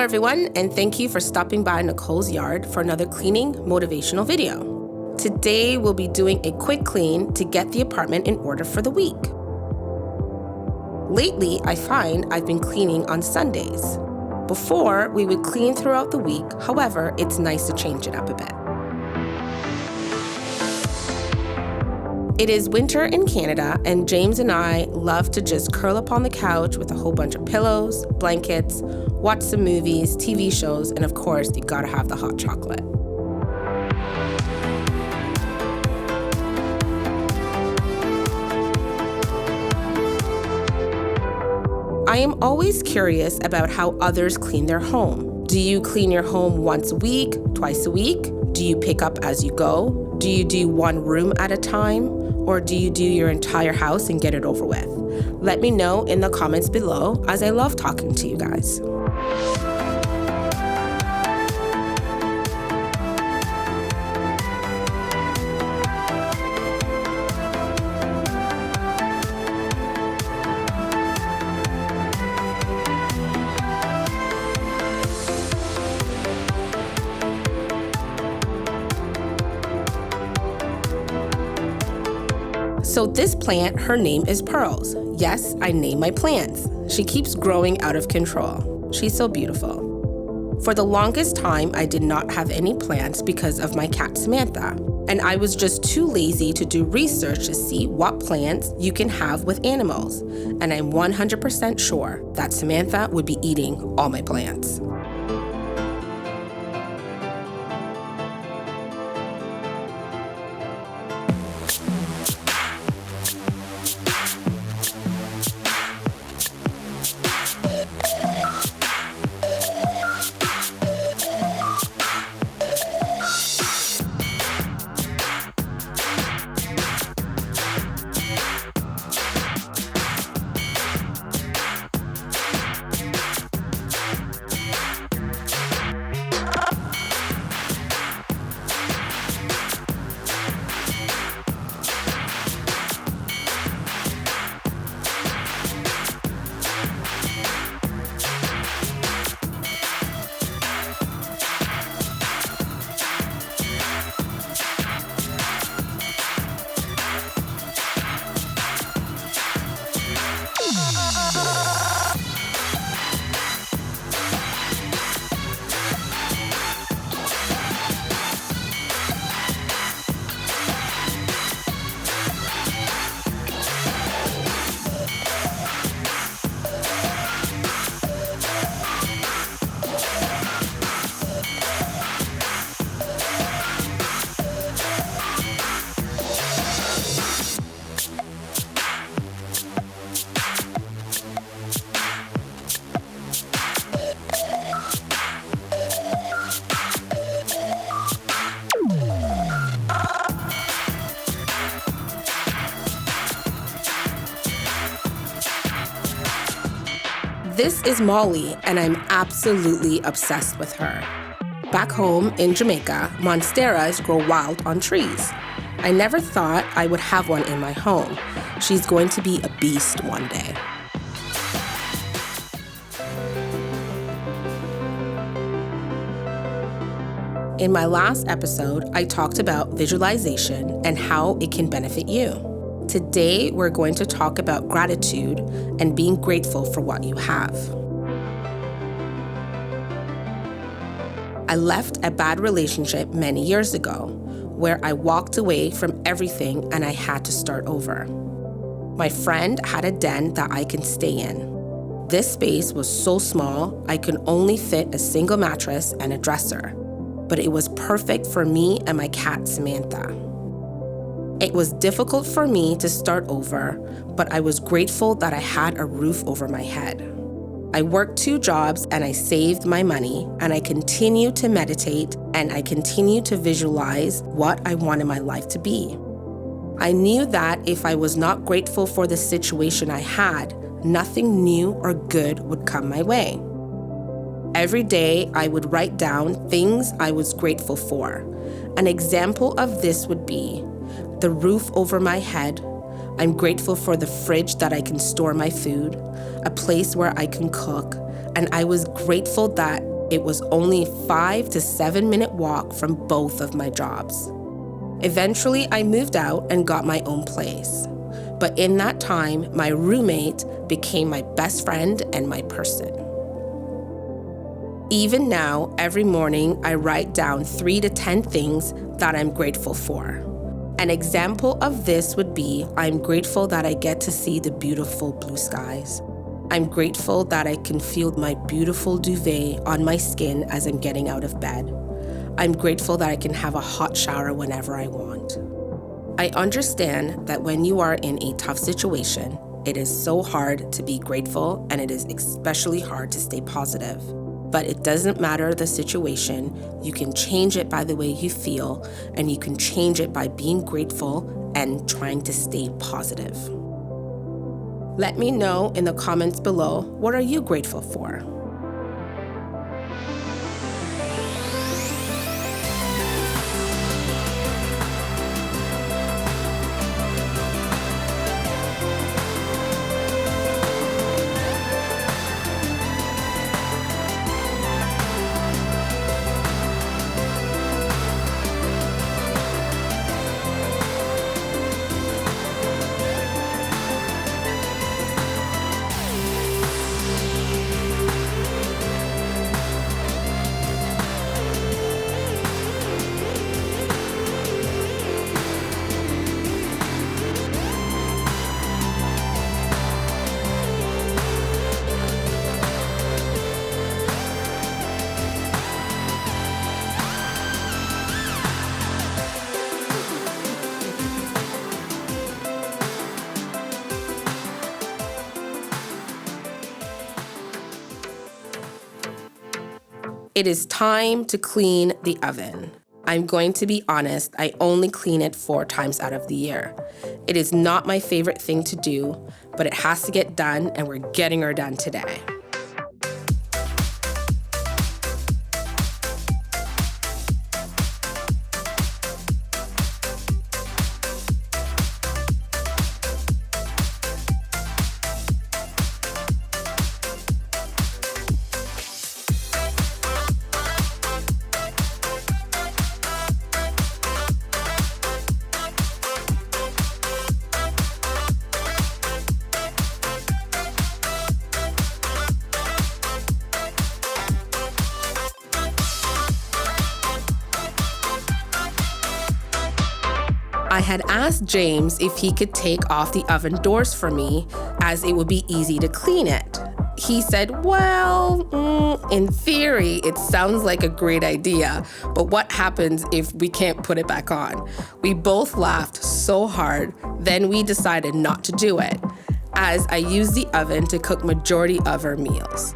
everyone, and thank you for stopping by Nicole's yard for another cleaning motivational video. Today, we'll be doing a quick clean to get the apartment in order for the week. Lately, I find I've been cleaning on Sundays. Before, we would clean throughout the week. However, it's nice to change it up a bit. It is winter in Canada, and James and I love to just curl up on the couch with a whole bunch of pillows, blankets, watch some movies, TV shows, and of course, you gotta have the hot chocolate. I am always curious about how others clean their home. Do you clean your home once a week, twice a week? Do you pick up as you go? Do you do one room at a time? Or do you do your entire house and get it over with? Let me know in the comments below, as I love talking to you guys. So this plant, her name is Pearls. Yes, I name my plants. She keeps growing out of control. She's so beautiful. For the longest time, I did not have any plants because of my cat Samantha. And I was just too lazy to do research to see what plants you can have with animals. And I'm 100% sure that Samantha would be eating all my plants. This is Molly, and I'm absolutely obsessed with her. Back home in Jamaica, monsteras grow wild on trees. I never thought I would have one in my home. She's going to be a beast one day. In my last episode, I talked about visualization and how it can benefit you. Today, we're going to talk about gratitude and being grateful for what you have. I left a bad relationship many years ago, where I walked away from everything and I had to start over. My friend had a den that I can stay in. This space was so small, I could only fit a single mattress and a dresser, but it was perfect for me and my cat Samantha. It was difficult for me to start over, but I was grateful that I had a roof over my head. I worked 2 jobs and I saved my money, and I continue to meditate and I continue to visualize what I wanted my life to be. I knew that if I was not grateful for the situation I had, nothing new or good would come my way. Every day, I would write down things I was grateful for. An example of this would be the roof over my head. I'm grateful for the fridge that I can store my food, a place where I can cook, and I was grateful that It was only a 5 to 7 minute walk from both of my jobs. Eventually, I moved out and got my own place. But in that time, my roommate became my best friend and my person. Even now, every morning, I write down 3 to 10 things that I'm grateful for. An example of this would be, I'm grateful that I get to see the beautiful blue skies. I'm grateful that I can feel my beautiful duvet on my skin as I'm getting out of bed. I'm grateful that I can have a hot shower whenever I want. I understand that when you are in a tough situation, it is so hard to be grateful, and it is especially hard to stay positive. But it doesn't matter the situation, you can change it by the way you feel, and you can change it by being grateful and trying to stay positive. Let me know in the comments below, what are you grateful for? It is time to clean the oven. I'm going to be honest, I only clean it 4 times out of the year. It is not my favorite thing to do, but it has to get done, and we're getting her done today. I had asked James if he could take off the oven doors for me, as it would be easy to clean it. He said, well, in theory, it sounds like a great idea, but what happens if we can't put it back on? We both laughed so hard, then we decided not to do it, as I use the oven to cook majority of our meals.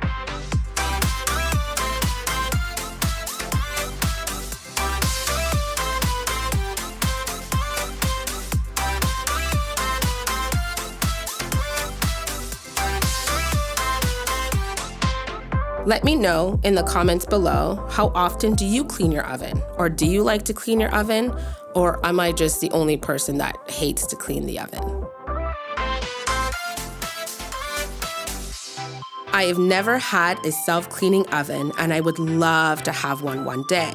Let me know in the comments below, how often do you clean your oven? Or do you like to clean your oven? Or am I just the only person that hates to clean the oven? I have never had a self-cleaning oven, and I would love to have one day.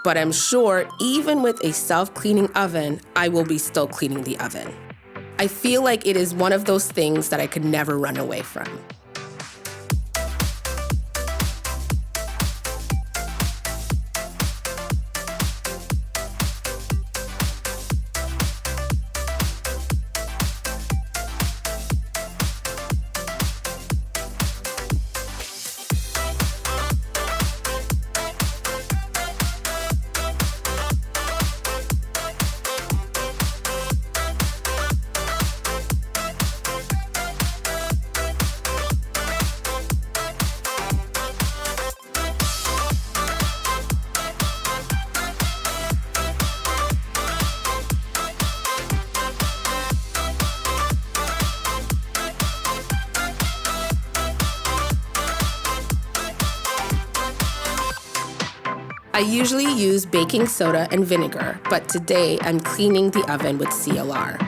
But I'm sure even with a self-cleaning oven, I will be still cleaning the oven. I feel like it is one of those things that I could never run away from. I usually use baking soda and vinegar, but today I'm cleaning the oven with CLR.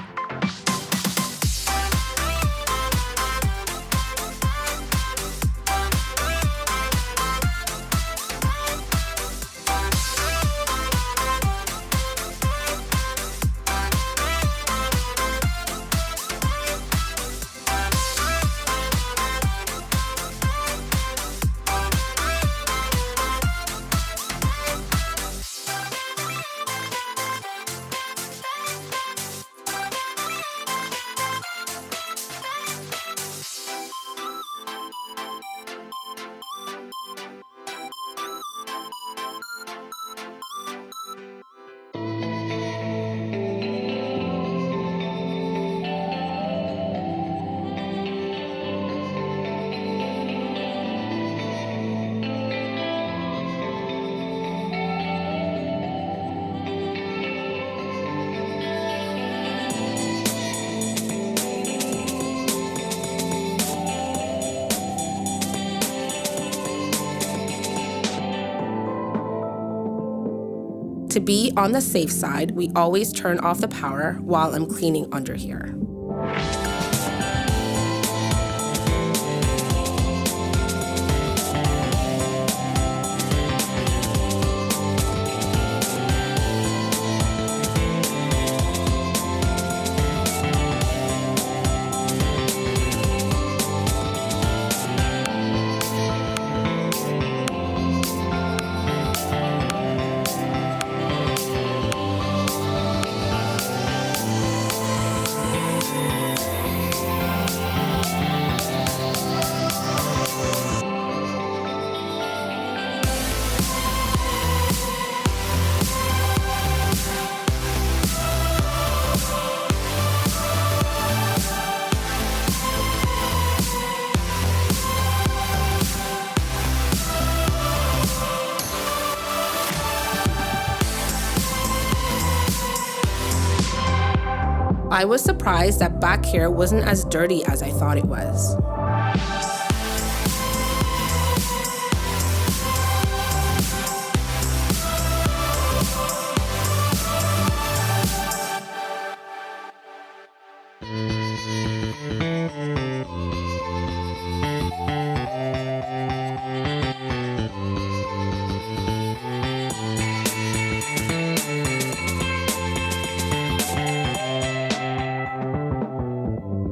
To be on the safe side, we always turn off the power while I'm cleaning under here. I was surprised that back here wasn't as dirty as I thought it was.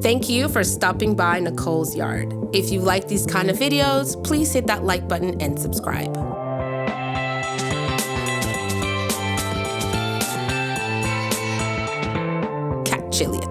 Thank you for stopping by Nicole's yard. If you like these kind of videos, please hit that like button and subscribe. Catch you later.